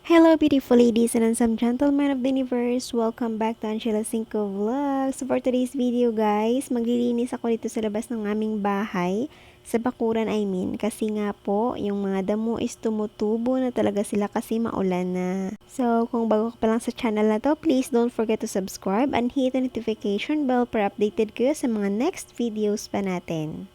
Hello beautiful ladies and some gentlemen of the universe. Welcome back to Angela Cinco Vlogs. So for today's video guys, maglilinis ako dito sa labas ng aming bahay. Sa bakuran I mean. Kasi nga po, yung mga damo is tumutubo na talaga sila kasi maulan na. So kung bago ka pa lang sa channel na to, please don't forget to subscribe and hit the notification bell para updated kayo sa mga next videos pa natin.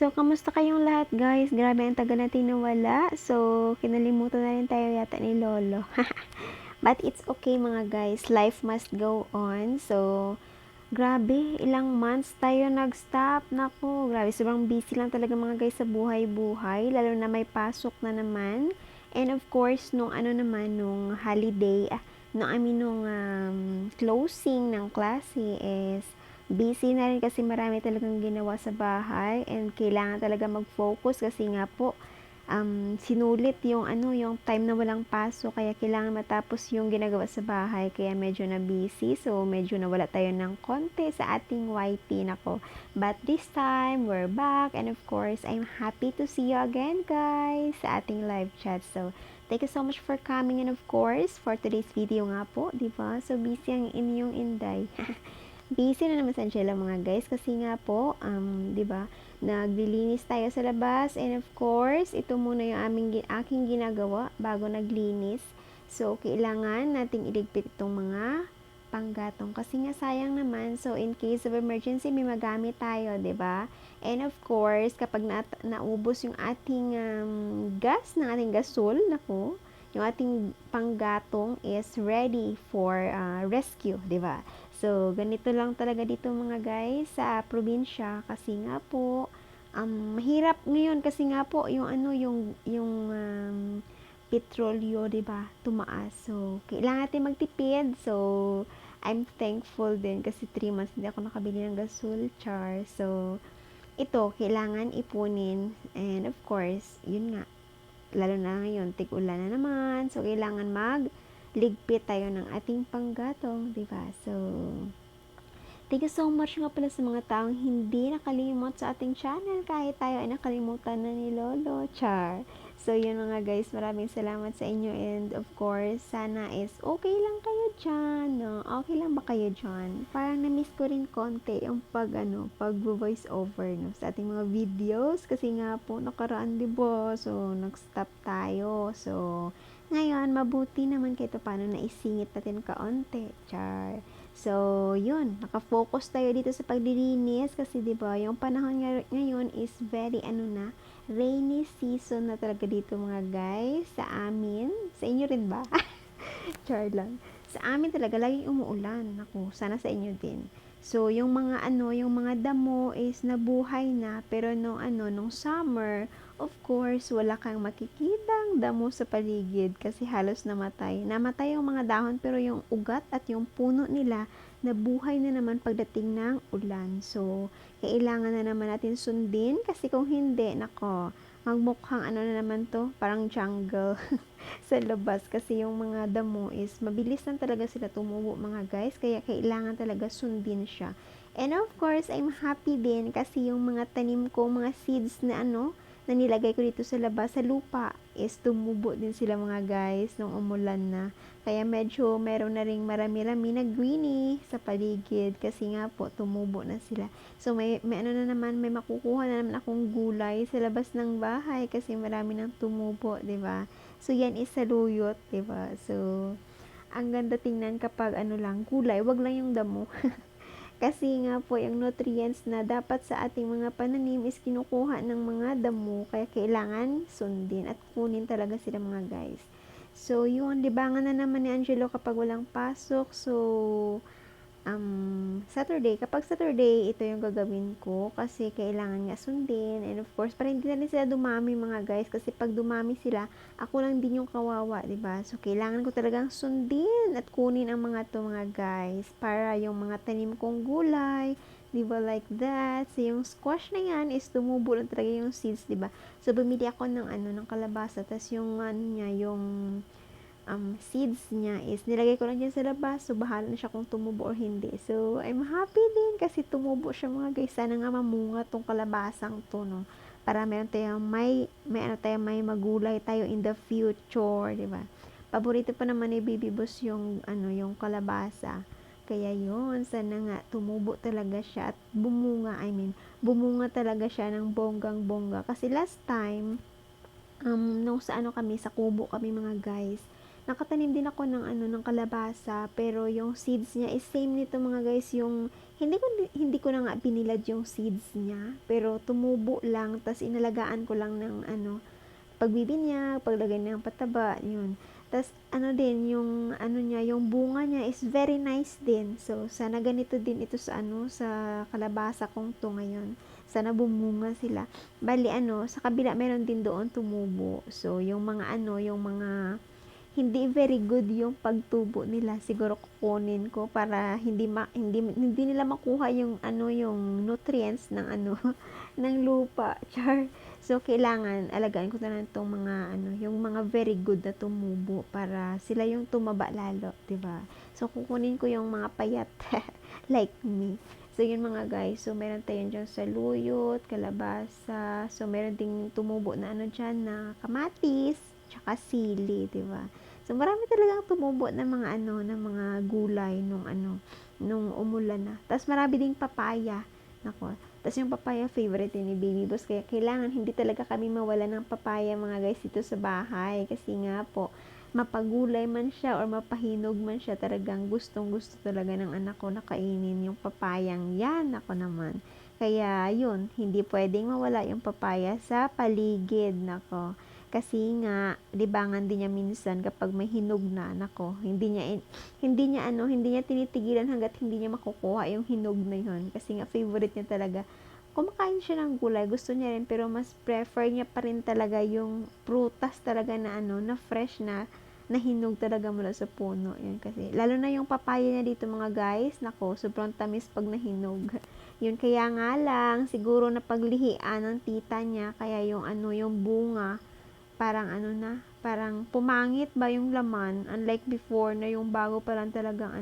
So, kamusta kayong lahat guys? Grabe ang tagal natin nawala. So, kinalimutan na rin tayo yata ni Lolo. But it's okay mga guys. Life must go on. So, grabe, ilang months tayo nag-stop. Naku, grabe, sobrang busy lang talaga mga guys sa buhay-buhay. Lalo na may pasok na naman. And of course, nung ano naman, nung holiday, nung closing ng klase is busy na rin kasi marami talagang ginawa sa bahay and kailangan talaga mag-focus kasi nga po sinulit yung yung time na walang pasok kaya kailangan matapos yung ginagawa sa bahay kaya medyo na busy so medyo nawala tayo ng konti sa ating YT nako. But this time we're back and of course I'm happy to see you again guys sa ating live chat. So thank you so much for coming and of course for today's video nga po, di ba? So busy ang inyong Inday. Busy na naman sa Angela mga guys kasi nga po, 'di ba? Naglilinis tayo sa labas and of course, ito muna yung aking ginagawa bago naglinis. So, kailangan nating iligpit itong mga panggatong kasi nga sayang naman. So, in case of emergency, may magamit tayo, 'di ba? And of course, kapag naubos yung ating gas ng ating gasol, nako, yung ating panggatong is ready for rescue, 'di ba? So, ganito lang talaga dito mga guys sa probinsya kasi nga po mahirap ngayon kasi nga po yung petrolyo, 'di ba? Tumaas. So, kailangan natin magtipid. So, I'm thankful din kasi 3 months hindi ako nakabili ng gasol char. So, ito kailangan ipunin and of course, yun nga lalo na ngayon, tig-ulan na naman. So, kailangan ligpit tayo ng ating panggatong, di ba? So, thank you so much nga pala sa mga taong hindi nakalimot sa ating channel kahit tayo ay nakalimutan na ni Lolo. Char. So, yun mga guys, maraming salamat sa inyo and of course, sana is okay lang kayo dyan, no? Okay lang ba kayo dyan? Parang na-miss ko rin konti yung pag voice over, no? Sa ating mga videos kasi nga po nakaraan, diba? So, nag-stop tayo. So, ngayon, mabuti naman kahit paano naisingit natin kaunti. Char. So, yun, nakafocus tayo dito sa paglilinis kasi 'di ba, yung panahon ngayon is very rainy season na talaga dito mga guys sa amin. Sa inyo rin ba? Char lang. Sa amin talaga laging umuulan. Naku, sana sa inyo din. So, yung mga damo is nabuhay na, pero nung summer, of course, wala kang makikitang damo sa paligid kasi halos namatay. Namatay yung mga dahon, pero yung ugat at yung puno nila, nabuhay na naman pagdating ng ulan. So, kailangan na naman natin sundin kasi kung hindi, nako, magmukhang na naman to, parang jungle. Sa labas kasi yung mga damo is mabilis lang talaga sila tumubo mga guys kaya kailangan talaga sundin siya. And of course, I'm happy din kasi yung mga tanim ko, mga seeds na na nilagay ko dito sa labas sa lupa is tumubo din sila mga guys nung umulan na. Kaya medyo meron na ring marami-rami na greeny sa paligid kasi nga po tumubo na sila. So may na naman, may makukuha na naman akong gulay sa labas ng bahay kasi marami nang tumubo, 'di ba? So, yan is saluyot, 'di ba? So, ang ganda tingnan kapag lang, gulay, wag lang yung damo. Kasi nga po, yung nutrients na dapat sa ating mga pananim is kinukuha ng mga damo, kaya kailangan sundin at kunin talaga sila mga guys. So, yun, libangan na naman ni Angelo kapag walang pasok. So, Saturday, kapag Saturday, ito yung gagawin ko kasi kailangan nga sundin and of course, para hindi na rin sila dumami mga guys kasi pag dumami sila, ako lang din yung kawawa, 'di ba? So, kailangan ko talagang sundin at kunin ang mga to mga guys para yung mga tanim kong gulay, 'di ba, like that. So, yung squash na yan is tumubo na talaga yung seeds, 'di ba? So, bumili ako ng ng kalabasa, tas yung niya, yung seeds niya is nilagay ko lang dyan sa labas. So, bahala na siya kung tumubo or hindi. So, I'm happy din kasi tumubo siya mga guys. Sana nga mamunga tong kalabasang to, no? Para meron tayong may magulay tayo in the future, di ba? Paborito pa naman ni Baby Boss yung yung kalabasa. Kaya yun, sana nga tumubo talaga siya at bumunga talaga siya ng bonggang-bongga. Kasi last time, nung sa kami, sa kubo kami mga guys, nakatanim din ako ng kalabasa, pero yung seeds niya is same nito mga guys, yung hindi ko na nga binilad yung seeds niya, pero tumubo lang, tas inalagaan ko lang ng pagbibinyag, paglagay ng pataba, yun. Tas din yung niya, yung bunga niya is very nice din. So sana ganito din ito sa kalabasa kong to ngayon. Sana bumunga sila. Bali sa kabila meron din doon tumubo. So yung mga yung mga hindi very good yung pagtubo nila. Siguro kukunin ko para hindi nila makuha yung yung nutrients ng ng lupa. Char. So, kailangan alagaan ko na lang itong mga yung mga very good na tumubo para sila yung tumaba lalo, 'di ba? So, kukunin ko yung mga payat like me. So, yun mga guys. So, meron tayong dyan saluyot, kalabasa. So, meron ding tumubo na dyan na kamatis, tsaka sili, 'di ba? So, marami talagang tumubo ng mga ng mga gulay nung umulan na. Tapos marami ding papaya. Nako, tapos yung papaya favorite ni Baby Boss. Kaya kailangan hindi talaga kami mawala ng papaya mga guys dito sa bahay. Kasi nga po, mapagulay man siya or mapahinog man siya, talagang gustong gusto talaga ng anak ko na kainin yung papayang yan. Ako naman. Kaya yun, hindi pwedeng mawala yung papaya sa paligid. Nako. Kasi nga, libangan din niya minsan kapag may hinog na. Nako, hindi niya tinitigilan hangga't hindi niya makukuha yung hinog na yun. Kasi nga, favorite niya talaga. Kumakain siya ng gulay, gusto niya rin, pero mas prefer niya pa rin talaga yung prutas talaga na na fresh na hinog talaga mula sa puno. Yun kasi, lalo na yung papaya niya dito mga guys, nako, sobrang tamis pag nahinog. Yun, kaya nga lang, siguro na paglihian ng tita niya, kaya yung yung bunga, parang parang pumangit ba yung laman, unlike before na yung bago pa lang talagang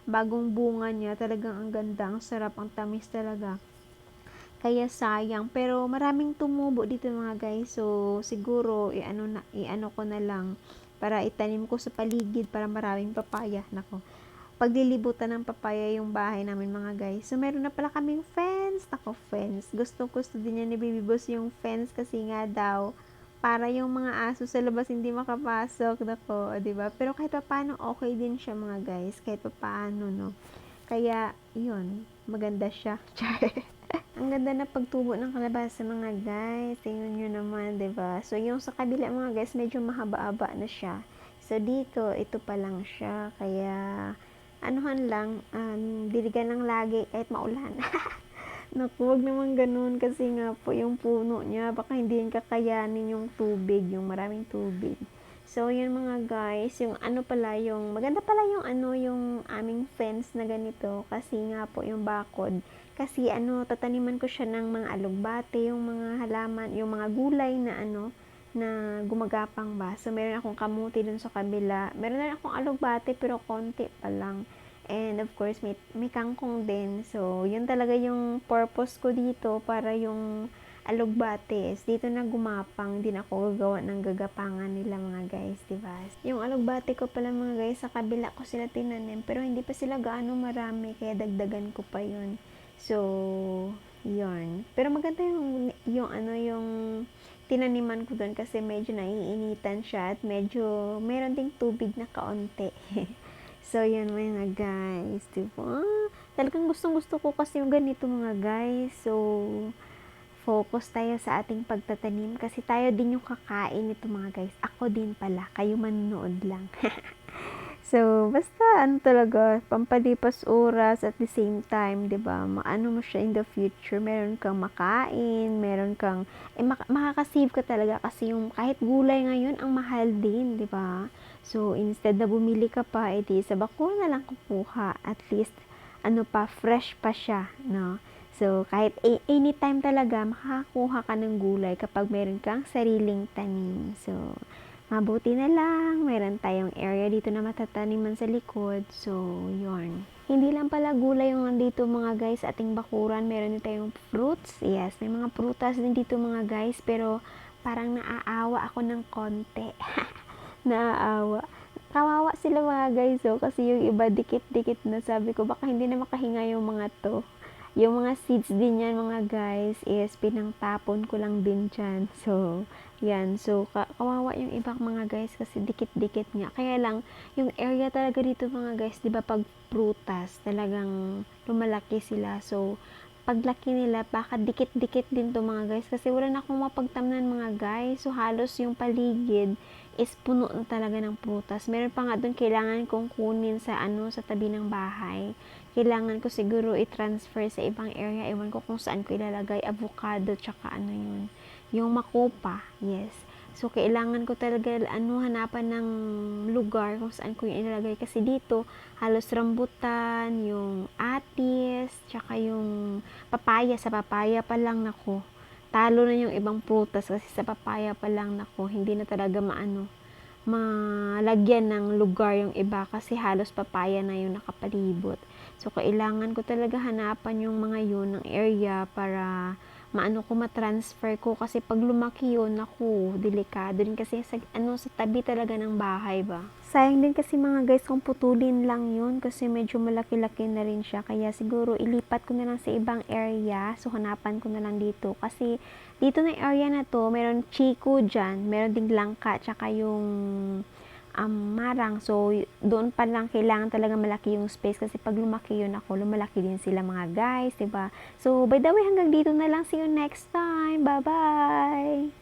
bagong bunga niya, talagang ang ganda, ang sarap, ang tamis talaga. Kaya sayang, pero maraming tumubo dito mga guys. So siguro iano ko na lang para itanim ko sa paligid para maraming papaya. Nako. Paglilibutan ng papaya yung bahay namin mga guys. So meron na pala kaming fence. Nako, fence. Gusto din niya ni Baby Boss yung fence kasi nga daw para yung mga aso sa labas hindi makapasok, nako, 'di ba? Pero kahit paano okay din siya mga guys, kahit paano, no. Kaya 'yun, maganda siya. Ang ganda na pagtubo ng kalabasa mga guys. Tingnan niyo naman, 'di ba? So yung sa kabila mga guys, medyo mahaba-haba na siya. So dito, ito pa lang siya. Kaya anuhan lang, diligan lang lagi kahit maulan. Naku, wag naman ganun kasi nga po yung puno niya, baka hindi yan kakayanin yung tubig, yung maraming tubig. So, yun mga guys, yung maganda pala yung yung aming fence na ganito kasi nga po yung bakod. Kasi tataniman ko siya ng mga alugbate, yung mga halaman, yung mga gulay na na gumagapang ba. So, meron akong kamuti dun sa kabila. Meron na akong alugbate pero konti pa lang. And of course, may kangkong din. So, yun talaga yung purpose ko dito para yung alugbates. Dito na gumapang din ako gagawa ng gagapangan nila mga guys, diba? Yung alugbate ko pala mga guys, sa kabila ko sila tinanim. Pero hindi pa sila gaano marami, kaya dagdagan ko pa yun. So, yun. Pero maganda yung tinaniman ko doon kasi medyo naiinitan siya at medyo meron ding tubig na kaunti. So, yun mga guys, diba? Talagang gustong-gusto ko kasi yung ganito mga guys. So, focus tayo sa ating pagtatanim kasi tayo din yung kakain nito mga guys. Ako din pala, kayo manonood lang. So, basta talaga, pampalipas oras at the same time, 'di ba? Maano mo siya in the future, meron kang makain, meron kang makaka-save ka talaga kasi yung kahit gulay ngayon ang mahal din, 'di ba? So, instead na bumili ka pa, edi sa bako na lang kukuha. At least fresh pa siya, no? So, kahit anytime talaga makakakuha ka ng gulay kapag meron kang sariling tanim. So, Mabuti na lang, meron tayong area dito na matataniman sa likod. So, yon. Hindi lang pala gulay yung nandito mga guys, ating bakuran. Meron din tayong fruits. Yes, may mga prutas din dito mga guys. Pero parang naaawa ako ng konti. Naaawa. Kawawa sila mga guys, oh, kasi yung iba dikit-dikit na. Sabi ko, baka hindi na makahinga yung mga to. Yung mga seeds din yan mga guys is pinangtapon ko lang din dyan. So, yan. So, kawawa yung ibang mga guys kasi dikit-dikit nga. Kaya lang, yung area talaga dito mga guys, di ba pag prutas, talagang lumalaki sila. So, paglaki nila, baka dikit-dikit din to mga guys. Kasi wala na akong mapagtamnan mga guys. So, halos yung paligid is puno na talaga ng prutas. Meron pa nga doon kailangan kong kunin sa sa tabi ng bahay. Kailangan ko siguro i-transfer sa ibang area. Ewan ko kung saan ko ilalagay. Avocado, tsaka yun. Yung makopa. Yes. So, kailangan ko talaga, hanapan ng lugar kung saan ko yung ilalagay. Kasi dito, halos rambutan, yung atis, tsaka yung papaya. Sa papaya pa lang nako. Talo na yung ibang prutas kasi sa papaya pa lang nako. Hindi na talaga malagyan ng lugar yung iba kasi halos papaya na yung nakapalibot. So, kailangan ko talaga hanapan yung mga yun ng area para ko matransfer ko kasi pag lumaki yun, naku, delikado din kasi sa tabi talaga ng bahay ba. Sayang din kasi mga guys kung putulin lang yun kasi medyo malaki-laki na rin siya. Kaya siguro ilipat ko na lang sa ibang area. So, hanapan ko na lang dito. Kasi dito na area na to, meron chiku dyan, meron ding langka, tsaka yung marang. So, doon pa lang kailangan talaga malaki yung space kasi pag lumaki yun ako, lumalaki din sila mga guys, 'di ba? So, by the way, hanggang dito na lang. See you next time. Bye-bye!